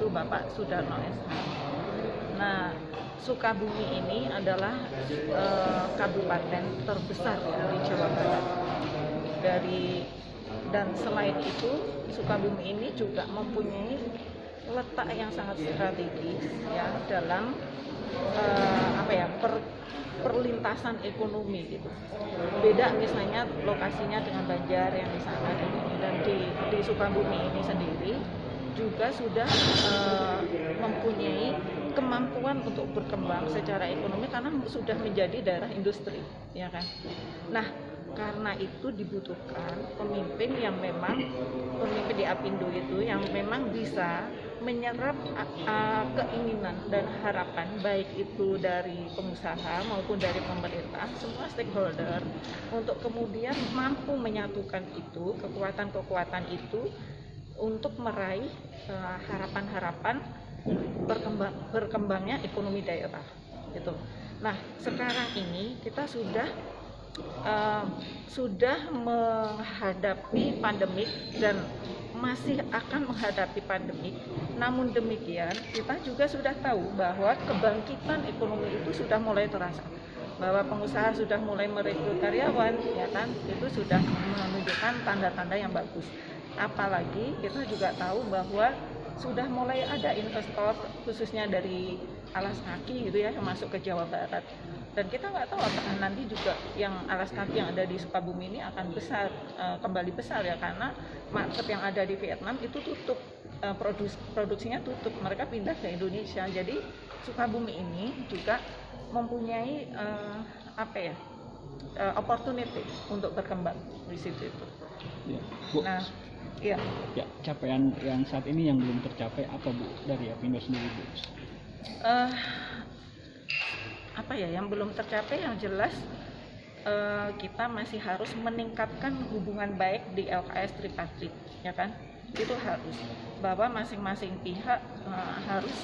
yaitu Bapak Sudarno SH. Nah, Sukabumi ini adalah kabupaten terbesar di Jawa Barat. Dan selain itu, Sukabumi ini juga mempunyai letak yang sangat strategis ya dalam perlintasan ekonomi gitu. Beda misalnya lokasinya dengan Banjar yang di sana dan di Sukabumi ini sendiri juga sudah mempunyai kemampuan untuk berkembang secara ekonomi karena sudah menjadi daerah industri, ya kan. Nah, karena itu dibutuhkan pemimpin di Apindo itu yang memang bisa menyerap keinginan dan harapan baik itu dari pengusaha maupun dari pemerintah, semua stakeholder, untuk kemudian mampu menyatukan itu, kekuatan-kekuatan itu untuk meraih harapan-harapan berkembangnya ekonomi daerah gitu. Nah, sekarang ini kita sudah menghadapi pandemik dan masih akan menghadapi pandemik. Namun demikian, kita juga sudah tahu bahwa kebangkitan ekonomi itu sudah mulai terasa. Bahwa pengusaha sudah mulai merekrut karyawan, ya kan? Itu sudah menunjukkan tanda-tanda yang bagus. Apalagi kita juga tahu bahwa sudah mulai ada investor khususnya dari alas kaki gitu ya yang masuk ke Jawa Barat. Dan kita nggak tahu apakah nanti juga yang alas kaki yang ada di Sukabumi ini akan kembali besar ya, karena market yang ada di Vietnam itu tutup, produksinya tutup, mereka pindah ke Indonesia. Jadi Sukabumi ini juga mempunyai opportunity untuk berkembang di situ itu. Ya, Bu. Nah, iya. Ya, capaian yang saat ini yang belum tercapai apa, Bu, dari Apindo sendiri, Bu? Yang belum tercapai yang jelas kita masih harus meningkatkan hubungan baik di LKS tripartit, ya kan? Itu harus, bahwa masing-masing pihak harus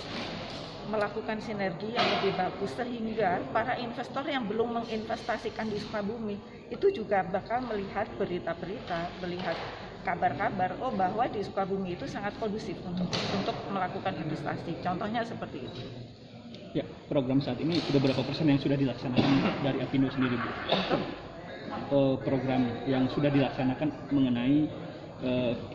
melakukan sinergi yang lebih bagus sehingga para investor yang belum menginvestasikan di Sukabumi itu juga bakal melihat berita-berita, melihat kabar-kabar bahwa di Sukabumi itu sangat kondusif untuk melakukan investasi. Contohnya seperti itu. Ya, program saat ini sudah berapa persen yang sudah dilaksanakan dari Apindo sendiri, Bu? Program yang sudah dilaksanakan mengenai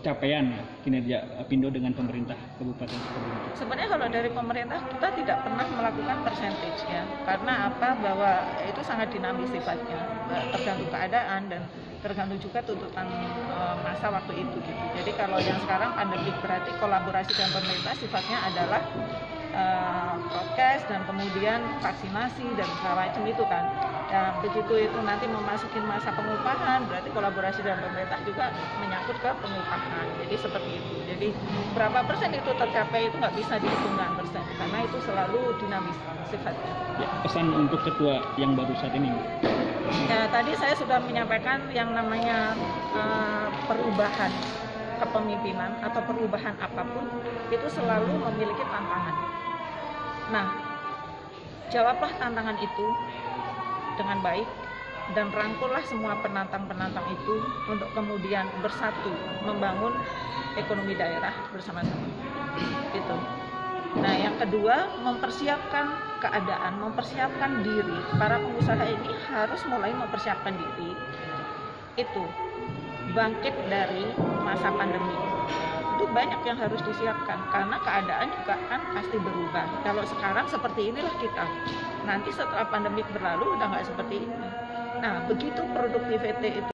capaian kinerja Apindo dengan pemerintah Kabupaten Sukabumi. Sebenarnya kalau dari pemerintah kita tidak pernah melakukan percentage ya, karena bahwa itu sangat dinamis sifatnya, tergantung keadaan dan tergantung juga tuntutan masa waktu itu gitu. Jadi kalau yang sekarang pandemik berarti kolaborasi dengan pemerintah sifatnya adalah prokes dan kemudian vaksinasi dan segala macam itu kan. Ya, begitu itu nanti memasuki masa pengupahan, berarti kolaborasi dengan pemerintah juga menyangkut ke pengupahan. Jadi seperti itu. Jadi berapa persen itu tercapai itu nggak bisa dihitung dengan persen, karena itu selalu dinamis sifatnya. Ya, pesan untuk ketua yang baru saat ini. Ya, tadi saya sudah menyampaikan yang namanya perubahan kepemimpinan atau perubahan apapun itu selalu memiliki tantangan. Nah, jawablah tantangan itu dengan baik dan rangkullah semua penantang-penantang itu untuk kemudian bersatu membangun ekonomi daerah bersama-sama. Itu. Nah, yang kedua, mempersiapkan keadaan, mempersiapkan diri. Para pengusaha ini harus mulai mempersiapkan diri. Itu bangkit dari masa pandemi. Itu banyak yang harus disiapkan karena keadaan juga kan pasti berubah. Kalau sekarang seperti inilah kita, nanti setelah pandemi berlalu udah nggak seperti ini. Nah, begitu produktiviti itu